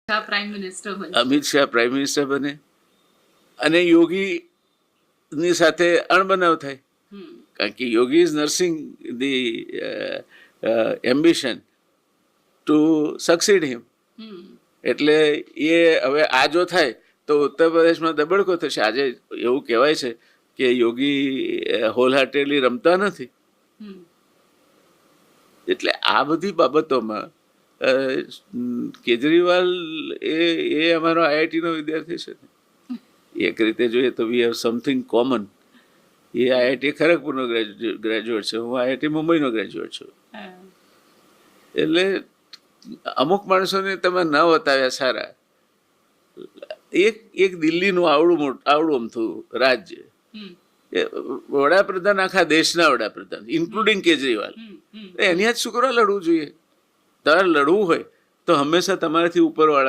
Prime minister બને, Amit Shah prime minister બને અને યોગીની સાથે અણબનાવ થાય. કારણ કે Yogi is nursing the ambition to succeed him. એટલે એ હવે આ જો થાય તો ઉત્તર પ્રદેશમાં દબડકો થશે. આજે એવું કહેવાય છે કે યોગી હોલ હાર્ટેડલી રમતા નથી. એટલે આ બધી બાબતોમાં કેજરીવાલ એ અમારો આઈઆઈટીનો વિદ્યાર્થી છે. એક રીતે જોઈએ તો વી હેવ સમથિંગ કોમન. એ આઈઆઈટી ખરગપુરનો ગ્રેજ્યુએટ છે, હું આઈઆઈટી મુંબઈનો ગ્રેજ્યુએટ છું. એટલે અમુક માણસોને તમે ન બતાવ્યા સારા. એક દિલ્હીનું આવડું અમથું રાજ્ય, વડાપ્રધાન આખા દેશના વડાપ્રધાન ઇન્ક્લુડિંગ કેજરીવાલ, એની જ શું કરવા લડવું જોઈએ? તમારે લડવું હોય તો હંમેશા તમારાથી ઉપરવાળા